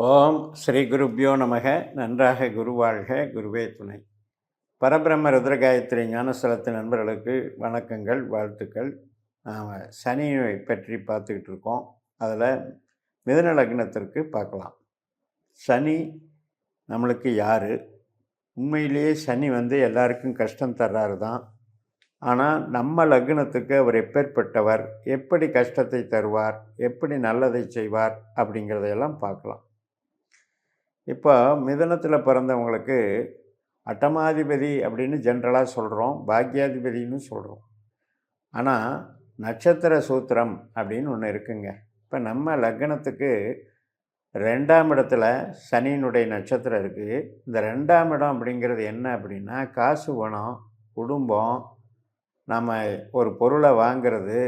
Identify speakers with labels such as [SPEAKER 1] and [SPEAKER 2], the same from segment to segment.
[SPEAKER 1] ஓம் ஸ்ரீ குருப்யோ நமக. நன்றாக குருவாழ்க, குருவே துணை. பரபிரம்ம ருத்ரகாயத்ரி ஞானஸ்தலத்து நண்பர்களுக்கு வணக்கங்கள், வாழ்த்துக்கள். நாம் சனியை பற்றி பார்த்துக்கிட்டு இருக்கோம். அதில் மிதுன லக்னத்திற்கு பார்க்கலாம். சனி நம்மளுக்கு யார்? உண்மையிலேயே சனி எல்லாருக்கும் கஷ்டம் தர்றாரு தான். ஆனால் நம்ம லக்னத்துக்கு அவர் எப்பேற்பட்டவர், எப்படி கஷ்டத்தை தருவார், எப்படி நல்லதை செய்வார் அப்படிங்கிறதையெல்லாம் பார்க்கலாம். இப்போ மிதுனத்தில் பிறந்தவங்களுக்கு அட்டமாதிபதி அப்படின்னு ஜென்ரலாக சொல்கிறோம், பாக்யாதிபதினு சொல்கிறோம். ஆனால் நட்சத்திர சூத்திரம் அப்படின்னு ஒன்று இருக்குங்க. இப்போ நம்ம லக்னத்துக்கு 2ஆம் இடத்துல சனியினுடைய நட்சத்திரம் இருக்குது. இந்த 2ஆம் இடம் அப்படிங்கிறது என்ன அப்படின்னா, காசு பணம், குடும்பம், நம்ம ஒரு பொருளை வாங்கிறது,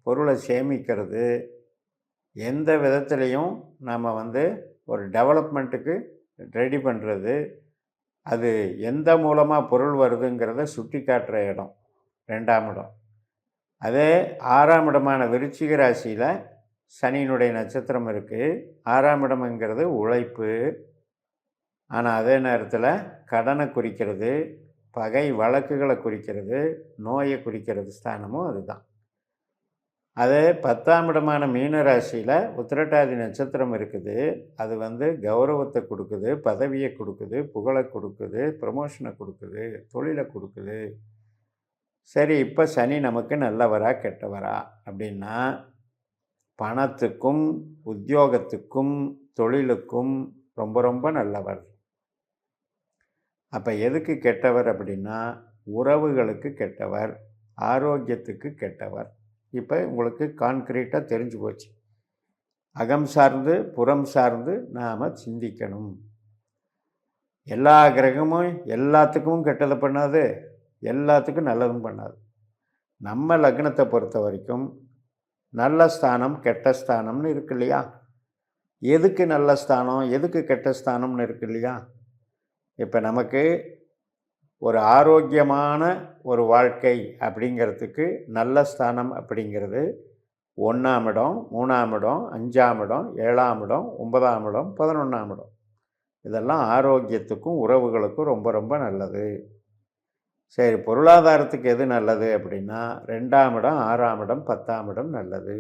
[SPEAKER 1] பொருளை சேமிக்கிறது, எந்த விதத்துலேயும் நாம் ஒரு டெவலப்மெண்ட்டுக்கு ரெடி பண்ணுறது, அது எந்த மூலமாக பொருள் வருதுங்கிறத சுட்டி காட்டுற இடம் 2ஆம் இடம். அதே 6ஆம் இடமான விருச்சிக ராசியில் சனியினுடைய நட்சத்திரம் இருக்குது. 6ஆம் இடம்ங்கிறது உழைப்பு. ஆனால் அதே நேரத்தில் கடனை குறிக்கிறது, பகை வழக்குகளை குறிக்கிறது, நோயை குறிக்கிறது ஸ்தானமும் அதுதான். அதே 10ஆம் இடமான மீன ராசியில் உத்திரட்டாதி நட்சத்திரம் இருக்குது. அது கௌரவத்தை கொடுக்குது, பதவியை கொடுக்குது, புகழை கொடுக்குது, ப்ரமோஷனை கொடுக்குது, தொழிலை கொடுக்குது. சரி, இப்போ சனி நமக்கு நல்லவரா கெட்டவரா அப்படின்னா, பணத்துக்கும் உத்தியோகத்துக்கும் தொழிலுக்கும் ரொம்ப ரொம்ப நல்லவர். அப்போ எதுக்கு கெட்டவர் அப்படின்னா, உறவுகளுக்கு கெட்டவர், ஆரோக்கியத்துக்கு கெட்டவர். இப்போ உங்களுக்கு கான்க்ரீட்டாக தெரிஞ்சு போச்சு. அகம் சார்ந்து புறம் சார்ந்து நாம் சிந்திக்கணும். எல்லா கிரகமும் எல்லாத்துக்கும் கெட்டதை பண்ணாது, எல்லாத்துக்கும் நல்லதும் பண்ணாது. நம்ம லக்னத்தை பொறுத்த வரைக்கும் நல்ல ஸ்தானம் கெட்ட ஸ்தானம்னு இருக்கு இல்லையா? எதுக்கு நல்ல ஸ்தானம், எதுக்கு கெட்ட ஸ்தானம்னு இருக்கு இல்லையா? இப்போ நமக்கு ஒரு ஆரோக்கியமான ஒரு வாழ்க்கை அப்படிங்கிறதுக்கு நல்ல ஸ்தானம் அப்படிங்கிறது 1ஆம் இடம், 3ஆம் இடம், 5ஆம் இடம், 7ஆம் இடம், 9ஆம் இடம், 11ஆம் இடம். இதெல்லாம் ஆரோக்கியத்துக்கும் உறவுகளுக்கும் ரொம்ப ரொம்ப நல்லது. சரி, பொருளாதாரத்துக்கு எது நல்லது அப்படின்னா 2ஆம் இடம், 6ஆம் இடம், 10ஆம் இடம் நல்லது.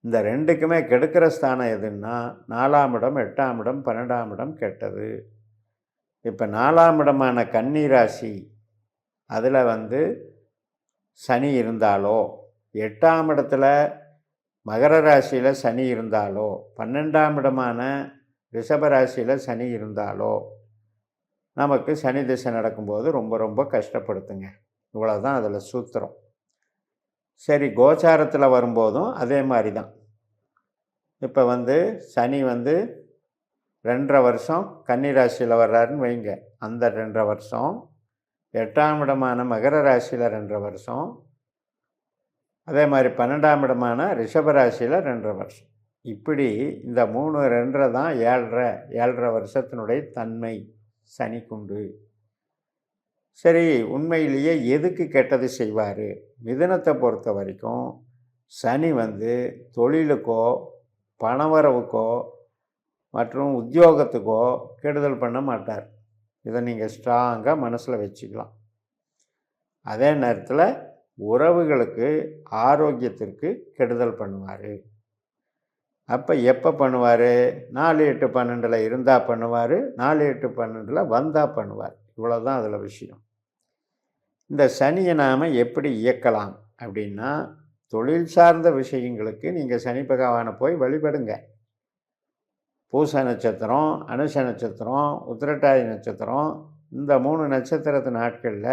[SPEAKER 1] இந்த ரெண்டுக்குமே கெடுக்கிற ஸ்தானம் எதுன்னா 4ஆம் இடம், 8ஆம் இடம், 12ஆம் இடம் கெட்டது. இப்போ 4ஆம் இடமான கன்னி ராசி, அதில் சனி இருந்தாலோ, 8ஆம் இடத்துல மகர ராசியில் சனி இருந்தாலோ, 12ஆம் இடமான ரிஷப ராசியில் சனி இருந்தாலோ, நமக்கு சனி திசை நடக்கும்போது ரொம்ப ரொம்ப கஷ்டப்படுத்துங்க. இவ்வளோதான் அதில் சூத்திரம். சரி, கோச்சாரத்தில் வரும்போதும் அதே மாதிரி தான். இப்போ சனி 2.5 வருஷம் கன்னி ராசியில் வர்றாருன்னு வைங்க. அந்த 2.5 வருஷம் 8ஆம் இடமான மகர ராசியில் 2.5 வருஷம், அதே மாதிரி 12ஆம் இடமான ரிஷப ராசியில் 2.5 வருஷம். இப்படி இந்த 3 2.5 தான் 7.5 வருஷத்தினுடைய தன்மை சனிக்குண்டு. சரி, உண்மையிலேயே எதுக்கு கெட்டது செய்வார்? மிதுனத்தை பொறுத்த வரைக்கும் சனி தொழிலுக்கோ பணவரவுக்கோ மற்றும் உத்தியோகத்துக்கோ கெடுதல் பண்ண மாட்டார். இதை நீங்கள் ஸ்ட்ராங்காக மனசில் வச்சுக்கலாம். அதே நேரத்தில் உறவுகளுக்கு ஆரோக்கியத்திற்கு கெடுதல் பண்ணுவார். அப்போ எப்போ பண்ணுவார்? 4-8-12 இருந்தால் பண்ணுவார், 4-8-12 வந்தால் பண்ணுவார். இவ்வளோதான் அதில் விஷயம். இந்த சனியை நாம் எப்படி இயக்கலாம் அப்படின்னா, தொழில் சார்ந்த விஷயங்களுக்கு நீங்கள் சனி பகவானை போய் வழிபடுங்க. பூச நட்சத்திரம், அனுஷ நட்சத்திரம், உத்திரட்டாதி நட்சத்திரம், இந்த 3 நட்சத்திரத்து நாட்களில்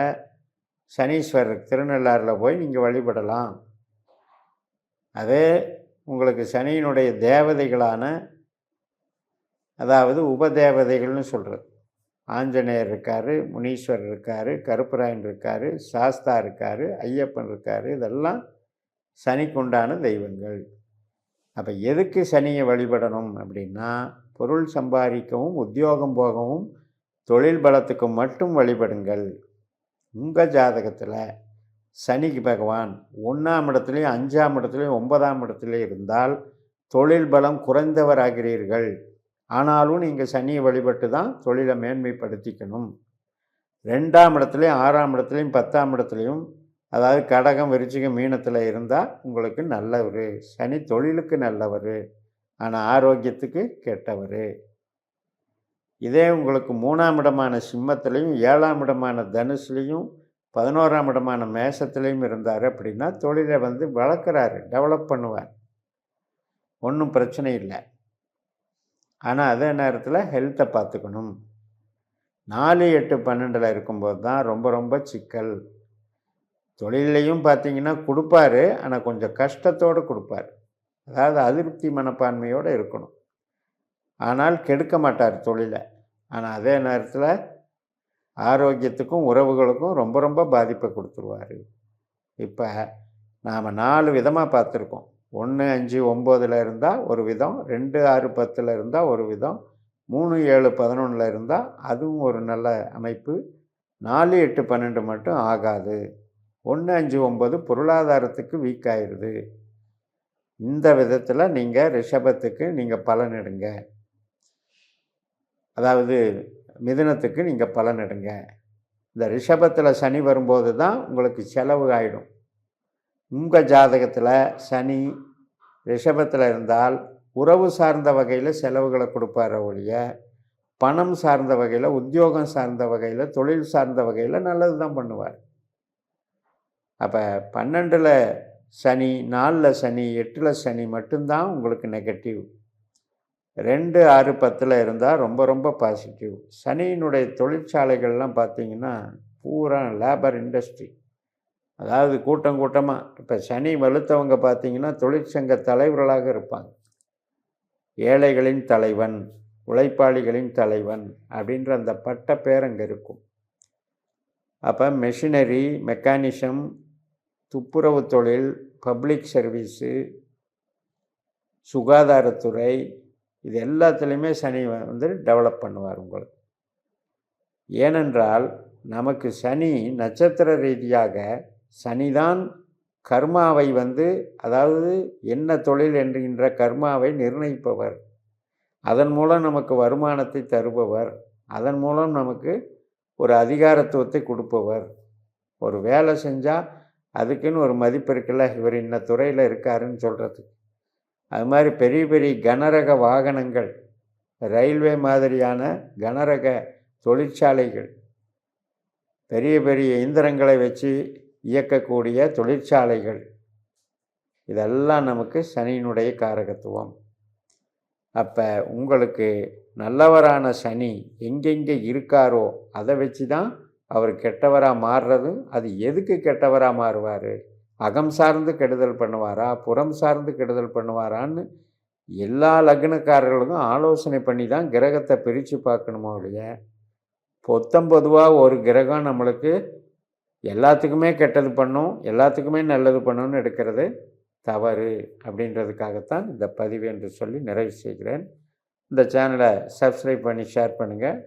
[SPEAKER 1] சனீஸ்வரர் திருநள்ளாறில் போய் நீங்கள் வழிபடலாம். அதே உங்களுக்கு சனியினுடைய தேவதைகளான, அதாவது உபதேவதைகள்னு சொல்கிறது, ஆஞ்சநேயர் இருக்கார், முனீஸ்வரர் இருக்கார், கருப்பராயன் இருக்கார், சாஸ்தா இருக்கார், ஐயப்பன் இருக்கார். இதெல்லாம் சனிக்குண்டான தெய்வங்கள். அப்போ எதுக்கு சனியை வழிபடணும் அப்படின்னா, பொருள் சம்பாதிக்கவும் உத்தியோகம் போகவும் தொழில் பலத்துக்கு மட்டும் வழிபடுங்கள். உங்கள் ஜாதகத்தில் சனிக்கு பகவான் 1ஆம் இடத்துலையும் 5ஆம் இடத்துலையும் 9ஆம் இடத்துலையும் இருந்தால் தொழில் பலம் குறைந்தவராகிறீர்கள். ஆனாலும் நீங்கள் சனியை வழிபட்டு தான் தொழிலை மேன்மைப்படுத்திக்கணும். 2ஆம் இடத்துலையும் 6ஆம் இடத்துலையும் 10ஆம் இடத்துலையும், அதாவது கடகம் விருச்சிகம் மீனத்தில் இருந்தால் உங்களுக்கு நல்லவர். சனி தொழிலுக்கு நல்லவர், ஆனால் ஆரோக்கியத்துக்கு கெட்டவர். இதே உங்களுக்கு 3ஆம் இடமான சிம்மத்திலையும் 7ஆம் இடமான தனுசுலையும் 11ஆம் இடமான மேஷத்துலேயும் இருந்தார் அப்படின்னா தொழிலை வளர்க்குறாரு, டெவலப் பண்ணுவார், ஒன்றும் பிரச்சனை இல்லை. ஆனால் அதே நேரத்தில் ஹெல்த்தை பார்த்துக்கணும். 4, 8, 12 இருக்கும்போது தான் ரொம்ப ரொம்ப சிக்கல். தொழிலையும் பார்த்தீங்கன்னா கொடுப்பாரு, ஆனால் கொஞ்சம் கஷ்டத்தோடு கொடுப்பார். அதாவது அதிருப்தி மனப்பான்மையோடு இருக்கணும். ஆனால் கெடுக்க மாட்டார் தொழிலை. ஆனால் அதே நேரத்தில் ஆரோக்கியத்துக்கும் உறவுகளுக்கும் ரொம்ப ரொம்ப பாதிப்பை கொடுத்துருவார். இப்போ நாம் 4 விதமாக பார்த்துருக்கோம். 1, 5, 9 இருந்தால் ஒரு விதம், 2, 6, 10 இருந்தால் ஒரு விதம், 3, 7, 11 இருந்தால் அதுவும் ஒரு நல்ல அமைப்பு. 4, 8, 12 மட்டும் ஆகாது. 1, 5, 9 பொருளாதாரத்துக்கு வீக் ஆயிடுது. இந்த விதத்தில் நீங்கள் ரிஷபத்துக்கு நீங்கள் பலனிடுங்க. அதாவது மிதுனத்துக்கு நீங்கள் பலனிடுங்க. இந்த ரிஷபத்தில் சனி வரும்போது தான் உங்களுக்கு செலவு ஆகிடும். உங்கள் ஜாதகத்தில் சனி ரிஷபத்தில் இருந்தால் உறவு சார்ந்த வகையில் செலவுகளை கொடுப்பார ஒழிய, பணம் சார்ந்த வகையில், உத்தியோகம் சார்ந்த வகையில், தொழில் சார்ந்த வகையில் நல்லது தான் பண்ணுவார். அப்போ 12ல் சனி, 4ல் சனி, 8ல் சனி மட்டும்தான் உங்களுக்கு நெகட்டிவ். 2, 6, 10 இருந்தால் ரொம்ப ரொம்ப பாசிட்டிவ். சனியினுடைய தொழிற்சாலைகள்லாம் பார்த்திங்கன்னா பூரா லேபர் இண்டஸ்ட்ரி, அதாவது கூட்டம் கூட்டமாக. இப்போ சனி வலுத்தவங்க பார்த்திங்கன்னா தொழிற்சங்க தலைவர்களாக இருப்பாங்க. ஏழைகளின் தலைவன், உழைப்பாளிகளின் தலைவன் அப்படின்ற அந்த பட்ட பேர் அங்கே இருக்கும். அப்போ மெஷினரி, மெக்கானிசம், துப்புரவு தொழில், பப்ளிக் சர்வீஸு, சுகாதாரத்துறை, இது எல்லாத்துலேயுமே சனி டெவலப் பண்ணுவார் உங்களுக்கு. ஏனென்றால் நமக்கு சனி நட்சத்திர ரீதியாக சனிதான் கர்மாவை அதாவது என்ன தொழில் என்கின்ற கர்மாவை நிர்ணயிப்பவர். அதன் மூலம் நமக்கு வருமானத்தை தருபவர். அதன் மூலம் நமக்கு ஒரு அதிகாரத்துவத்தை கொடுப்பவர். ஒரு வேலை செஞ்சால் அதுக்குன்னு ஒரு மதிப்பு இருக்குல்ல, இவர் இன்ன துறையில் இருக்காருன்னு சொல்கிறதுக்கு. அது மாதிரி பெரிய பெரிய கனரக வாகனங்கள், ரயில்வே மாதிரியான கனரக தொழிற்சாலைகள், பெரிய பெரிய இயந்திரங்களை வச்சு இயக்கக்கூடிய தொழிற்சாலைகள், இதெல்லாம் நமக்கு சனியினுடைய காரகத்துவம். அப்போ உங்களுக்கு நல்லவரான சனி எங்கெங்கே இருக்காரோ அதை வச்சு தான் அவர் கெட்டவராக மாறுறது. அது எதுக்கு கெட்டவராக மாறுவார், அகம் சார்ந்து கெடுதல் பண்ணுவாரா, புறம் சார்ந்து கெடுதல் பண்ணுவாரான்னு எல்லா லக்னக்காரர்களுக்கும் ஆலோசனை பண்ணி தான் கிரகத்தை பிரித்து பார்க்கணுமோ இல்லையா. பொதுவாக ஒரு கிரகம் நம்மளுக்கு எல்லாத்துக்குமே கெட்டது பண்ணும், எல்லாத்துக்குமே நல்லது பண்ணணும்னு எடுக்கிறது தவறு. அப்படின்றதுக்காகத்தான் இந்த பதிவு என்று சொல்லி நிறைவு செய்கிறேன். இந்த சேனலை சப்ஸ்கிரைப் பண்ணி ஷேர் பண்ணுங்கள்.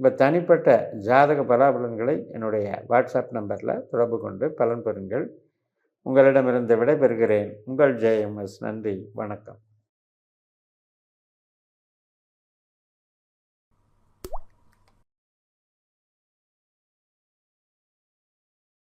[SPEAKER 1] இப்போ தனிப்பட்ட ஜாதக பலாபலன்களை என்னுடைய வாட்ஸ்அப் நம்பரில் தொடர்பு கொண்டு பலன் பெறுங்கள். உங்களிடமிருந்து விடைபெறுகிறேன். உங்கள் ஜெயம்எஸ். நன்றி, வணக்கம்.